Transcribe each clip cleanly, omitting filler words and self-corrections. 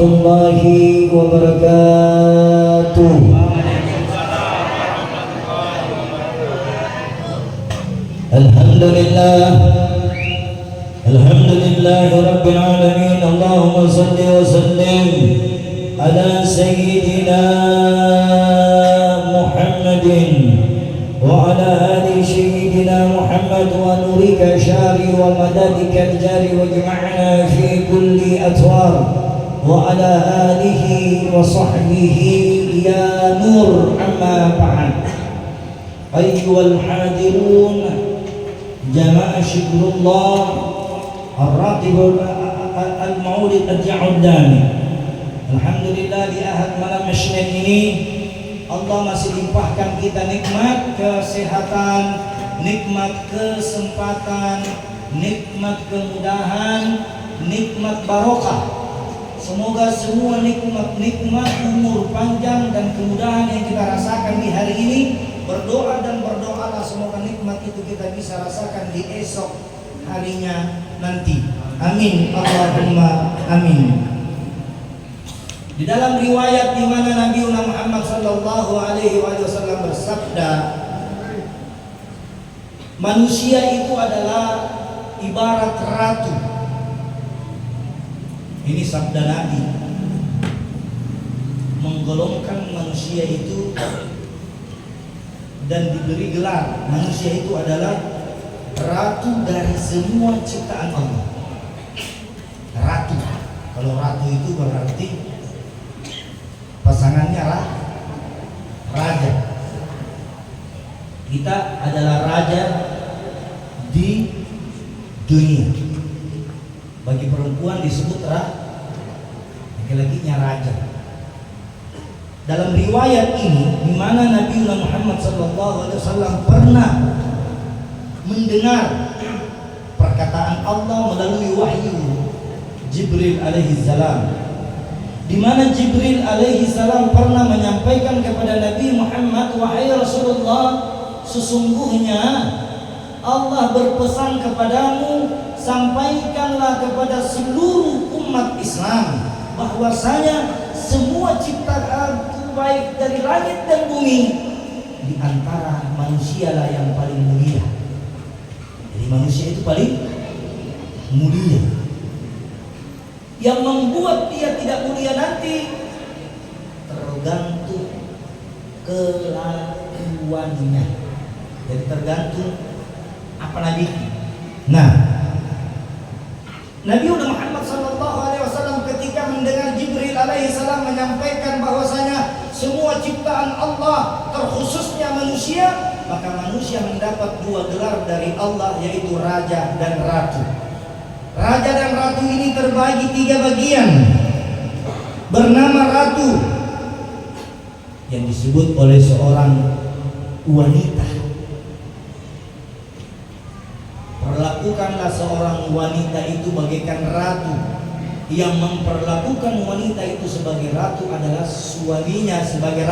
warahmatullahi wabarakatuh. Alhamdulillah rabbil alamin. Allahumma salli wa sallim ala sayyidina Muhammadin wa ala ali sayyidina Muhammad wa nurika syari wa madadika jari wa jama'na fi kulli atwar wa ala alihi wa sahbihi ya nur amma ba'd. Ayyuhal hadirun jamaah syukurullah ar-ratib al-maulid al-ja'udani. Alhamdulillah di ahad malam Isnin ini Allah masih limpahkan kita nikmat kesehatan, nikmat kesempatan, nikmat kemudahan, nikmat barokah. Semoga semua nikmat umur panjang dan kemudahan yang kita rasakan di hari ini, berdoa dan berdoalah semoga nikmat itu kita bisa rasakan di esok harinya nanti. Amin Allahumma amin. Di dalam riwayat di mana Nabi Muhammad sallallahu alaihi wasallam bersabda, manusia itu adalah ibarat ratu. Ini sabda Nabi, menggolongkan manusia itu dan diberi gelar manusia itu adalah ratu dari semua ciptaan Allah. Ratu, kalau ratu itu berarti pasangannya raja. Kita adalah raja di dunia. Bagi perempuan disebut laki-lakinya raja. Dalam riwayat ini, di mana Nabi Muhammad SAW pernah mendengar perkataan Allah melalui wahyu Jibril alaihi salam, di mana Jibril alaihi salam pernah menyampaikan kepada Nabi Muhammad, wahai Rasulullah, sesungguhnya Allah berpesan kepadamu, sampaikanlah kepada seluruh umat Islam bahwasanya semua ciptaan baik dari langit dan bumi, di antara manusialah yang paling mulia. Jadi manusia itu paling mulia. Yang membuat dia tidak mulia nanti tergantung kelakuannya. Jadi tergantung apa Nabi. Nah, Nabi Muhammad SAW ketika mendengar Jibril alaihi salam menyampaikan bahwasanya semua ciptaan Allah terkhususnya manusia, maka manusia mendapat dua gelar dari Allah, yaitu raja dan ratu. Raja dan ratu ini terbagi tiga bagian. Bernama ratu yang disebut oleh seorang wanita. Perlakukanlah seorang wanita itu bagaikan ratu. Yang memperlakukan wanita itu sebagai ratu adalah suaminya sebagai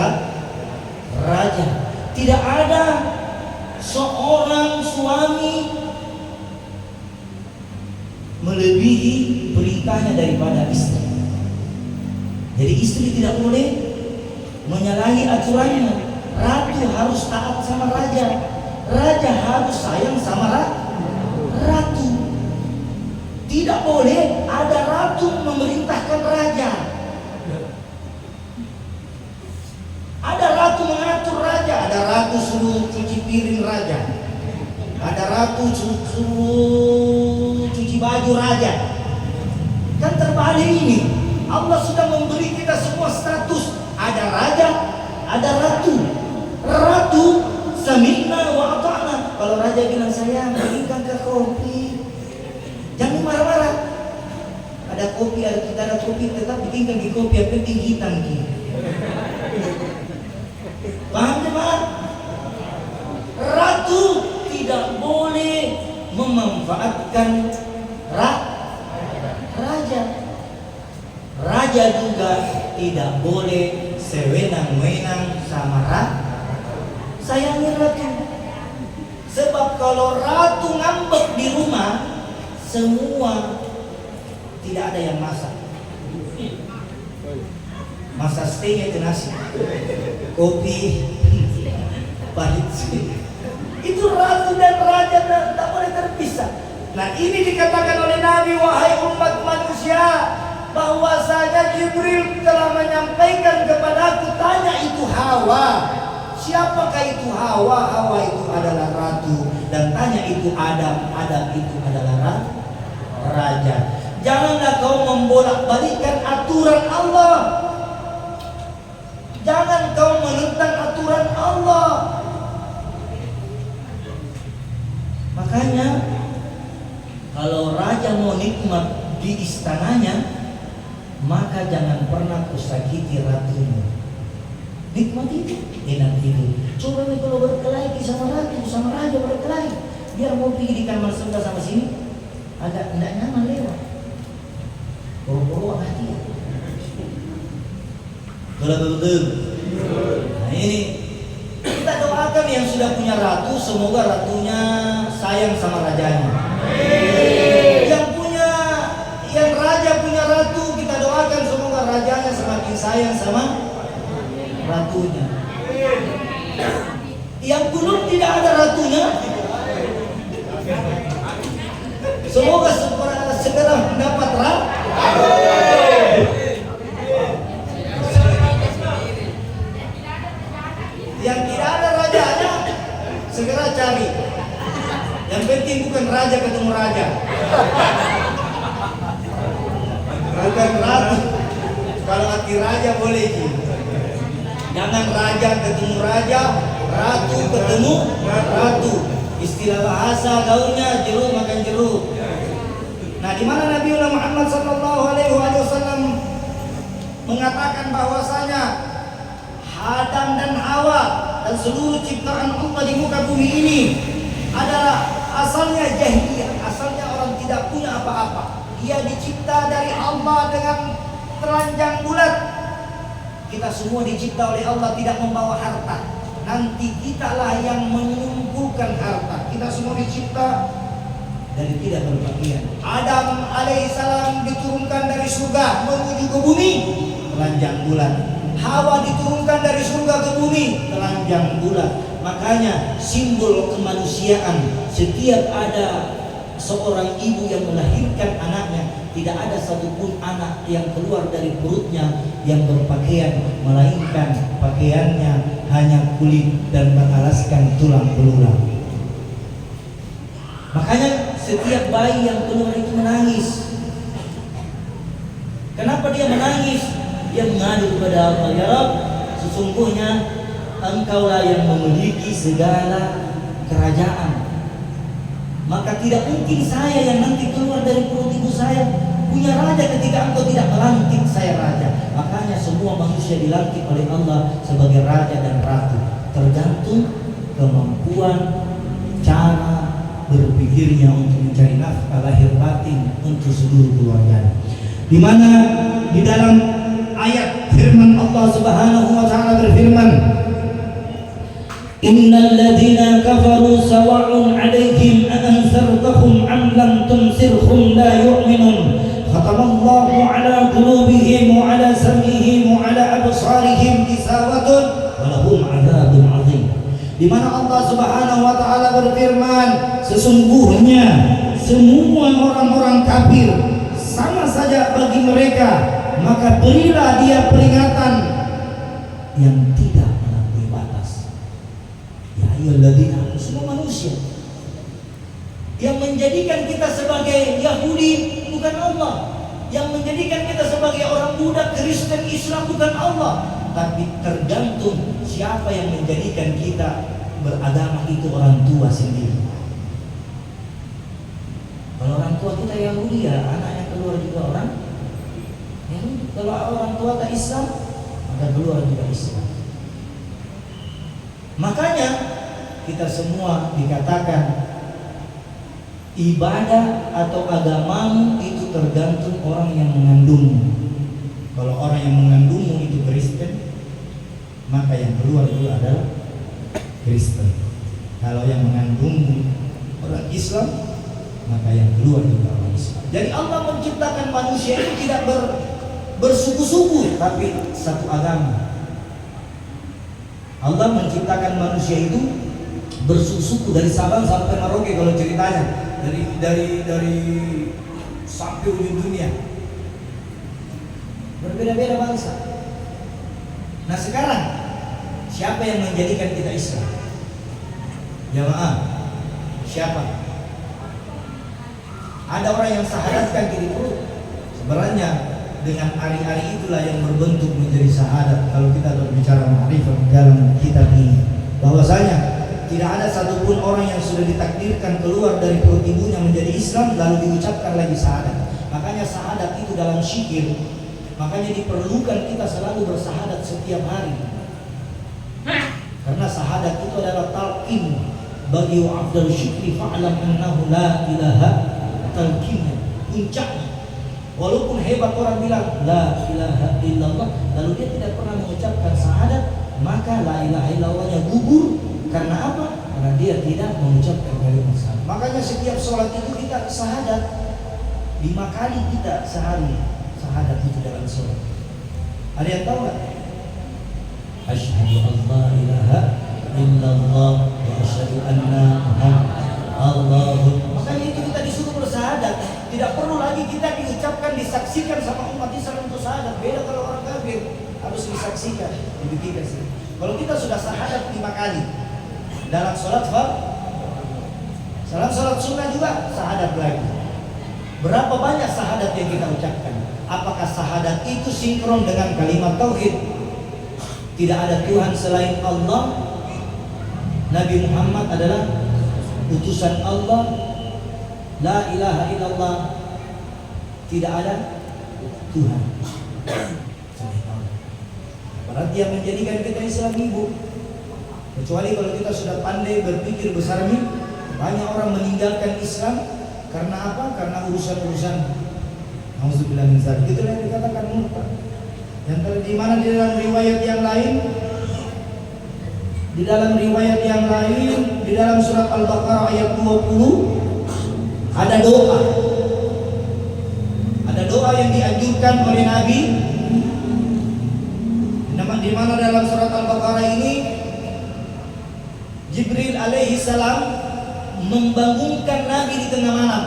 raja. Tidak ada seorang suami melebihi perintahnya daripada istri. Jadi istri tidak boleh menyalahi aturannya. Ratu harus taat sama raja. Raja harus sayang sama ratu. Tidak boleh ada ratu memerintahkan raja. Ada ratu mengatur raja. Ada ratu suruh cuci piring raja. Ada ratu suruh cuci baju raja. Kan terbalik ini. Allah sudah memberi kita semua status. Ada raja, ada ratu. Ratu sami'na wa ata'na. Kalau raja bilang, sayang berikan ke kopi, jangan marah-marah. Ada kopi, kita ada kopi, tetap bikinkan di kopi, yang penting hitam ki. Paham teman? Ratu tidak boleh memanfaatkan raja. Raja juga tidak boleh sewenang-wenang sama sayangi ratu. Sebab kalau ratu ngambek di rumah, semua tidak ada yang masak. Masa stay itu nasi, kopi, pahit. Itu ratu dan raja tak boleh terpisah. Nah ini dikatakan oleh Nabi, wahai umat manusia, bahwasanya Jibril telah menyampaikan kepadaku, tanya itu Hawa. Siapakah itu Hawa? Hawa itu adalah ratu. Dan tanya itu Adam. Adam itu adalah raja. Janganlah kau membolak-balikkan aturan Allah. Jangan kau menentang aturan Allah. Makanya kalau raja mau nikmat di istananya, maka jangan pernah kusakiti ratunya. Nikmat itu, enak itu. Coba kalau berkelahi sama ratu, sama raja berkelahi, biar mau pergi di kamar sebelah sama sini, agak tidak nyaman lewat. Boro-boro hati ya. Betul. Nah ini kita doakan yang sudah punya ratu, semoga ratunya sayang sama rajanya. Yang raja punya ratu, kita doakan semoga rajanya semakin sayang sama ratunya. Yang belum tidak ada ratunya, semoga segera mendapat ratu. Yang tidak ada rajanya, segera cari. Yang penting bukan raja ketemu raja, bukan ratu. Kalau hati raja boleh sih. Jangan raja ketemu raja, ratu ketemu ratu. Istilah bahasa gaulnya jeruk makan jeruk. Nah, di mana Nabi Muhammad SAW mengatakan bahwasanya Adam dan Hawa dan seluruh ciptaan Allah di muka bumi ini adalah asalnya jahiliyah, asalnya orang tidak punya apa-apa. Dia dicipta dari Allah dengan telanjang bulat. Kita semua dicipta oleh Allah tidak membawa harta. Nanti kitalah yang mengumpulkan harta. Kita semua dicipta dari tidak berpakaian. Adam alaihissalam diturunkan dari surga menuju ke bumi, telanjang bulat. Hawa diturunkan dari surga ke bumi, telanjang bulat. Makanya simbol kemanusiaan, setiap ada seorang ibu yang melahirkan anaknya, tidak ada satupun anak yang keluar dari perutnya yang berpakaian, melainkan pakaiannya hanya kulit dan beralaskan tulang belulang. Makanya setiap bayi yang keluar itu menangis. Kenapa dia menangis? Dia mengadu kepada Allah, ya Rabb, sesungguhnya Engkaulah yang memiliki segala kerajaan. Maka tidak mungkin saya yang nanti keluar dari perut ibu saya punya raja ketika Engkau tidak melantik saya raja. Makanya semua manusia dilantik oleh Allah sebagai raja dan ratu, tergantung kemampuan cara berpikirnya untuk mencari nafkah lahir batin untuk seluruh keluarga. Di mana di dalam ayat firman Allah Subhanahu wa taala berfirman, Innal ladzina kafaru sawa'un 'alaihim a anzartahum am lam tunzirhum la yu'minun khatamallahu 'ala qulubihim wa 'ala sam'ihim wa 'ala absarihim ghishawatun wa lahum 'adzabun 'adzim. Di mana Allah Subhanahu wa taala berfirman, sesungguhnya semua orang-orang kafir sama saja bagi mereka, maka berilah dia peringatan yang tidak melampaui batas. Ya ayyuhalladzina, semua manusia. Yang menjadikan kita sebagai Yahudi bukan Allah. Yang menjadikan kita sebagai orang Buddha, Kristen, Islam bukan Allah. Tapi tergantung siapa yang menjadikan kita beragama itu orang tua sendiri. Kalau orang tua kita Yahudi, ya anak yang keluar juga orang Yahudi. Kalau orang tua tak Islam, maka keluar juga Islam. Makanya kita semua dikatakan ibadah atau agamamu itu tergantung orang yang mengandungmu. Kalau orang yang mengandungmu itu Kristen, maka yang keluar itu adalah Kristen. Kalau yang mengandungmu orang Islam, maka yang keluar juga orang Islam. Jadi Allah menciptakan manusia itu tidak bersuku-suku tapi satu agama. Allah menciptakan manusia itu bersuku-suku dari Sabang sampai Merauke kalau ceritanya, dari sampai ujung dunia. Berbeda-beda bangsa. Nah sekarang siapa yang menjadikan kita Islam? Jamaah, siapa? Ada orang yang syahadatkan diri perut. Sebenarnya dengan ari-ari itulah yang berbentuk menjadi syahadat. Kalau kita berbicara ma'rifah dalam kitab ini, bahwasanya tidak ada satupun orang yang sudah ditakdirkan keluar dari perut ibunya menjadi Islam lalu diucapkan lagi syahadat. Makanya syahadat itu dalam syikir, makanya diperlukan kita selalu bersyahadat setiap hari. Karena syahadat itu adalah talqin bagi wa'afdal syukri fa'alam annahu la ilaha, talqinnya, puncaknya. Walaupun hebat orang bilang la ilaha illallah lalu dia tidak pernah mengucapkan syahadat, maka la ilaha illallahnya gugur. Karena apa? Karena dia tidak mengucapkan kalimat syahadat. Makanya setiap sholat itu kita syahadat 5 kali kita sehari. Syahadat itu dalam sholat. Ada yang tahu nggak? Asyhadu an la ilaha illallah wa asyhadu anna Muhammadan. Makanya itu kita disuruh bersyahadat. Tidak perlu lagi kita diucapkan, disaksikan sama umat Islam untuk syahadat. Beda kalau orang kafir harus disaksikan, dibuktikan sih. Kalau kita sudah syahadat 5 kali dalam sholat fardhu, dalam sholat sunnah juga syahadat lagi. Berapa banyak syahadat yang kita ucapkan? Apakah syahadat itu sinkron dengan kalimat tauhid? Tidak ada Tuhan selain Allah, Nabi Muhammad adalah utusan Allah, la ilaha illallah, tidak ada Tuhan selain Allah. Berarti yang menjadikan kita Islam ibu. Kecuali kalau kita sudah pandai berpikir besar nih, banyak orang meninggalkan Islam karena apa? Karena urusan-urusan auzubillah min dzalik. Itulah yang dikatakan murtad. Yang di mana di dalam riwayat yang lain, di dalam surat Al-Baqarah ayat 20 ada doa. Ada doa yang dianjurkan oleh Nabi. Di mana dalam surat Al-Baqarah ini Jibril alaihi salam membangunkan Nabi di tengah malam.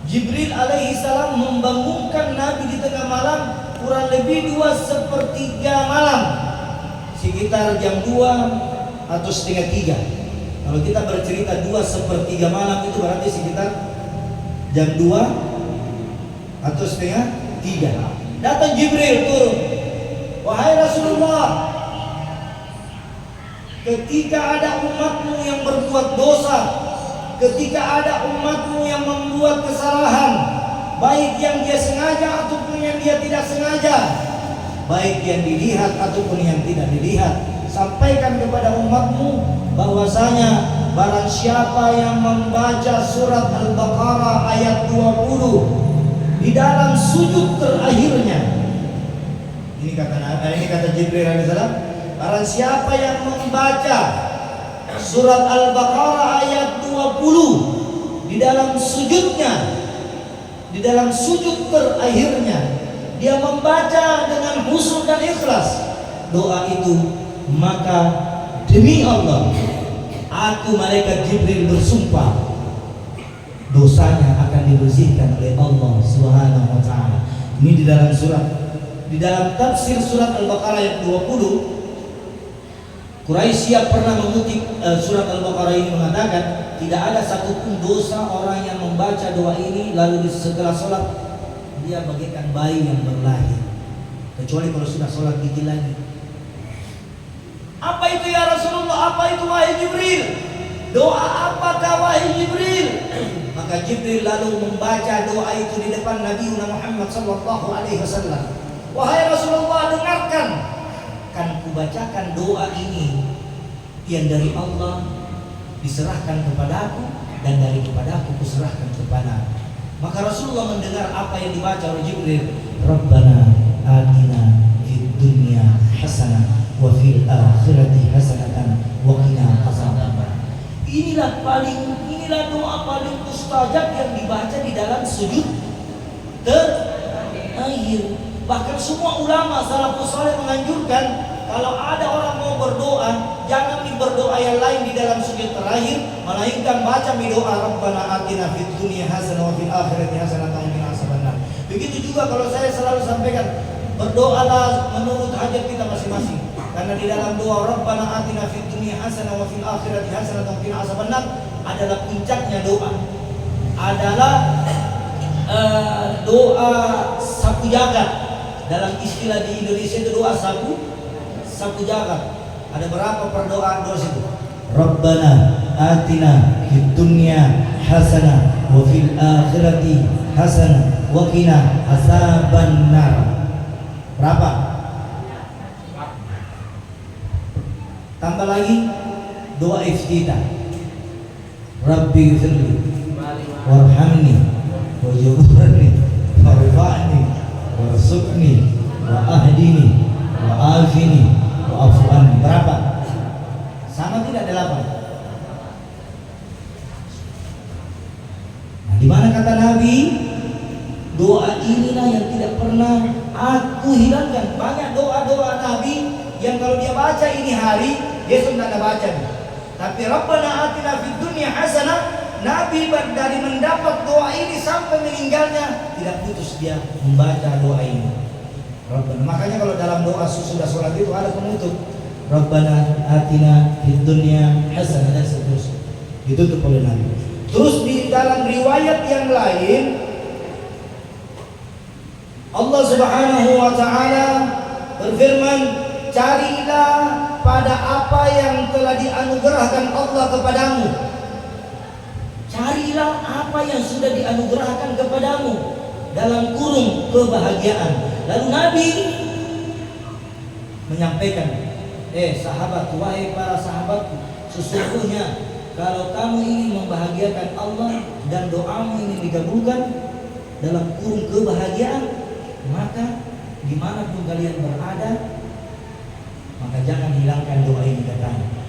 Jibril alaihi salam membangunkan Nabi di tengah malam kurang lebih 2/3 malam, sekitar jam 2 atau setengah 3. Kalau kita bercerita 2/3 malam itu berarti sekitar jam 2 atau setengah 3. Datang Jibril turun. Wahai Rasulullah, ketika ada umatmu yang berbuat dosa, ketika ada umatmu yang membuat kesalahan, baik yang dia sengaja ataupun yang dia tidak sengaja, baik yang dilihat ataupun yang tidak dilihat, sampaikan kepada umatmu bahwasanya barang siapa yang membaca surat Al-Baqarah ayat 20 di dalam sujud terakhirnya, ini kata Jibril alaihissalam, barang siapa yang membaca surat Al-Baqarah ayat 20 di dalam sujudnya, di dalam sujud terakhirnya, dia membaca dengan khusyuk dan ikhlas doa itu, maka demi Allah, aku malaikat Jibril bersumpah, dosanya akan dibersihkan oleh Allah Subhanahu wa taala. Ini di dalam tafsir surat Al-Baqarah ayat 20, Quraisy pernah mengutip surat Al-Baqarah ini mengatakan, tidak ada satupun dosa orang yang membaca doa ini lalu setelah sholat dia bagaikan bayi yang berlahir, kecuali kalau sudah sholat gigi lagi. Apa itu ya Rasulullah? Apa itu wahai Jibril? Doa apakah wahai Jibril? Maka Jibril lalu membaca doa itu di depan Nabi Muhammad sallallahu alaihi wasallam. Wahai Rasulullah, dengarkan, kan kubacakan doa ini yang dari Allah diserahkan kepadaku dan dari kepadaku kuserahkan kepada. Maka Rasulullah mendengar apa yang dibaca oleh Jibril. Rabbana atina fid dunya hasanah wa fil akhirati hasanatan wa qina adzabannar. Inilah doa paling mustajab yang dibaca di dalam sujud terakhir. Bahkan semua ulama salafus saleh menganjurkan kalau ada orang mau berdoa, jangan berdoa yang lain di dalam sujud terakhir, melainkan baca doa Rabbana atina fid dunya hasanah wa fil akhirati hasanah wa qina adzabannar. Begitu juga kalau saya selalu sampaikan, berdoalah menurut hajat kita masing-masing. Karena di dalam doa Rabbana atina fid dunya hasanah wa fil akhirati hasanah wa qina adzabannar adalah puncaknya doa. Adalah doa sapu jagat. Dalam istilah di Indonesia itu doa sapu jagat. Ada berapa perdoaan doa situ? Rabbana atina fid dunya hasanah wa fil akhirati hasanah wa qina adzabannar. Berapa? Tambah lagi doa iftitah. Rabbi ighfirli warhamni wajburni warfa'ni warzuqni wa ahdini wa afini wa afu anni. Berapa? Sama tidak? 8. Nah, di mana kata Nabi, doa inilah yang tidak pernah aku hilangkan. Banyak doa-doa Nabi yang kalau dia baca ini hari, besok tidak ada baca. Tapi Rabbana atina fid dunya hasanah, Nabi dari mendapat doa ini sampai meninggalnya tidak putus dia membaca doa ini. Rabbana. Makanya kalau dalam doa sudah sholat itu ada penutup, Rabbana atina fid dunya hasanah dan seterusnya. Ditutup oleh Nabi. Terus di dalam riwayat yang lain, Allah Subhanahu wa taala berfirman, carilah pada apa yang telah dianugerahkan Allah kepadamu. Carilah apa yang sudah dianugerahkan kepadamu dalam kurung kebahagiaan. Lalu Nabi menyampaikan, sahabat, wahai para sahabatku, sesungguhnya kalau kamu ingin membahagiakan Allah dan doamu ingin dikabulkan dalam kurung kebahagiaan, maka dimanapun kalian berada, maka jangan hilangkan doa ini katanya.